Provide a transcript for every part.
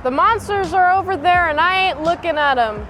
The monsters are over there and I ain't looking at them.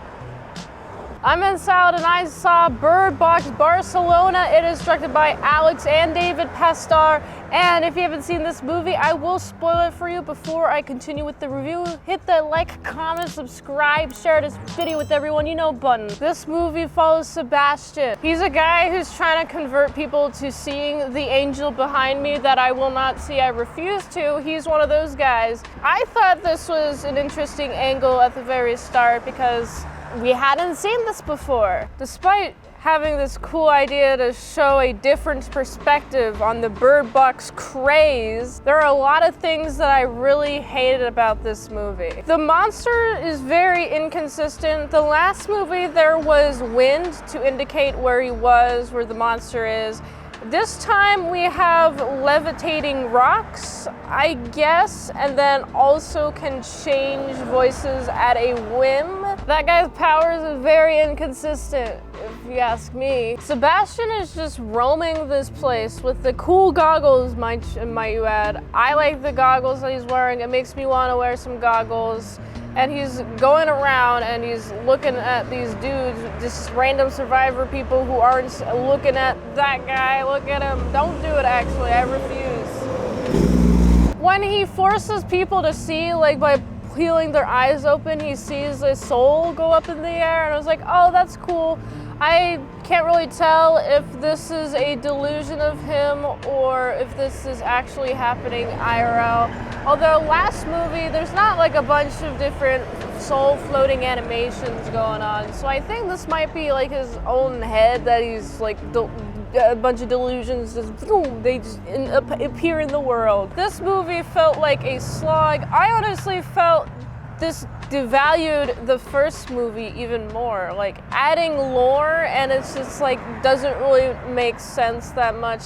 I'm in Salad and I saw Bird Box Barcelona. It is directed by Alex and David Pastar. And if you haven't seen this movie, I will spoil it for you before I continue with the review. Hit the like, comment, subscribe, share this video with everyone you know button. This movie follows Sebastian. He's a guy who's trying to convert people to seeing the angel behind me that I will not see, I refuse to. He's one of those guys. I thought this was an interesting angle at the very start because we hadn't seen this before. Despite having this cool idea to show a different perspective on the Bird Box craze, there are a lot of things that I really hated about this movie. The monster is very inconsistent. The last movie there was wind to indicate where he was, where the monster is. This time we have levitating rocks, I guess, and then also can change voices at a whim. That guy's powers are very inconsistent, if you ask me. Sebastian is just roaming this place with the cool goggles, might you add. I like the goggles that he's wearing. It makes me want to wear some goggles. And he's going around and he's looking at these dudes, just random survivor people who aren't looking at that guy. Look at him. Don't do it, actually. I refuse. When he forces people to see, like by peeling their eyes open, he sees a soul go up in the air. And I was like, oh, that's cool. I can't really tell if this is a delusion of him or if this is actually happening IRL. Although last movie, there's not like a bunch of different soul floating animations going on. So I think this might be like his own head that he's like a bunch of delusions just boom, they just appear in the world. This movie felt like a slog. I honestly felt this devalued the first movie even more. Like adding lore and it's just like doesn't really make sense that much.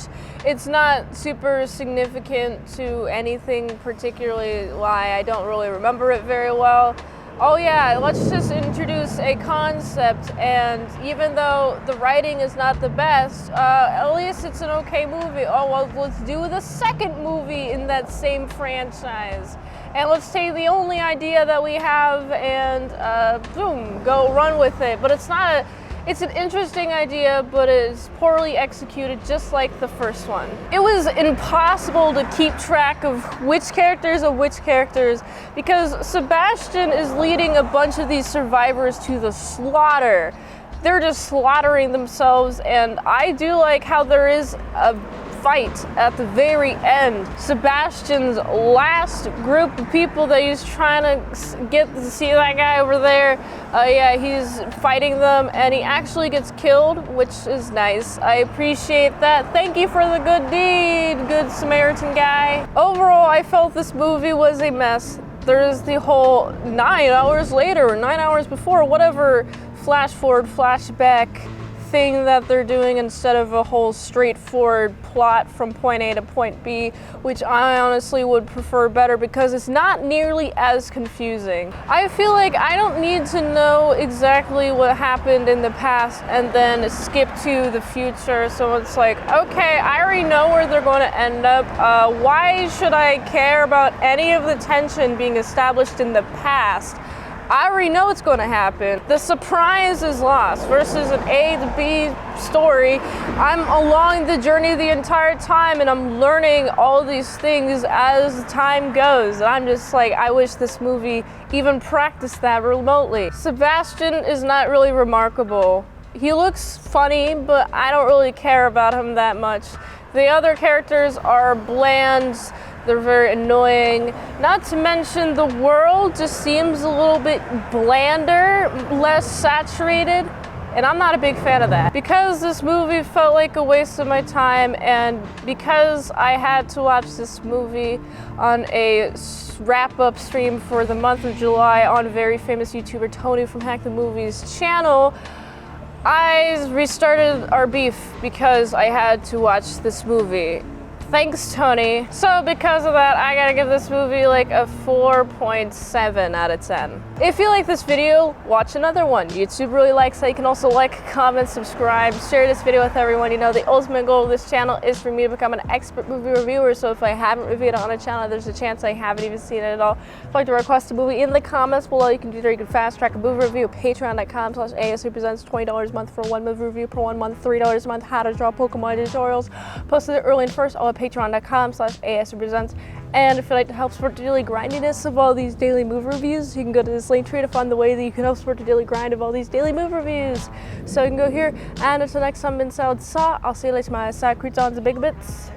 It's not super significant to anything particularly why I don't really remember it very well. Oh yeah, let's just introduce a concept, and even though the writing is not the best, at least it's an okay movie. Oh well, let's do the second movie in that same franchise. And let's take the only idea that we have and boom, go run with it. But it's an interesting idea, but it's poorly executed just like the first one. It was impossible to keep track of which characters are which characters because Sebastian is leading a bunch of these survivors to the slaughter. They're just slaughtering themselves, and I do like how there is a fight at the very end. Sebastian's last group of people that he's trying to get to see that guy over there. Yeah, he's fighting them and he actually gets killed, which is nice. I appreciate that. Thank you for the good deed, good Samaritan guy. Overall, I felt this movie was a mess. There's the whole 9 hours later or 9 hours before, whatever flash forward, flashback thing that they're doing instead of a whole straightforward plot from point A to point B, which I honestly would prefer better because it's not nearly as confusing. I feel like I don't need to know exactly what happened in the past and then skip to the future, so it's like, okay, I already know where they're going to end up. Why should I care about any of the tension being established in the past? I already know what's going to happen. The surprise is lost versus an A to B story. I'm along the journey the entire time and I'm learning all these things as time goes. And I'm just like, I wish this movie even practiced that remotely. Sebastian is not really remarkable. He looks funny, but I don't really care about him that much. The other characters are bland. They're very annoying. Not to mention the world just seems a little bit blander, less saturated, and I'm not a big fan of that. Because this movie felt like a waste of my time, and because I had to watch this movie on a wrap-up stream for the month of July on very famous YouTuber Tony from Hack the Movies channel, I restarted our beef because I had to watch this movie. Thanks, Tony. So because of that, I gotta give this movie like a 4.7 out of 10. If you like this video, watch another one. YouTube really likes it. You can also like, comment, subscribe, share this video with everyone. You know, the ultimate goal of this channel is for me to become an expert movie reviewer. So if I haven't reviewed it on a channel, there's a chance I haven't even seen it at all. If you'd like to request a movie in the comments below, you can do that. You can fast track a movie review. Patreon.com/ASEPresents, $20 a month for one movie review per 1 month, $3 a month. How to draw Pokemon tutorials. Posted it early and first, all at Patreon.com/ASEPresents. And if you'd like to help support the daily grindiness of all these daily movie reviews, you can go to this link tree to find the way that you can help support the daily grind of all these daily movie reviews. So you can go here, and until next time, Mint Salad, I'll see you later, my side creatons and big bits.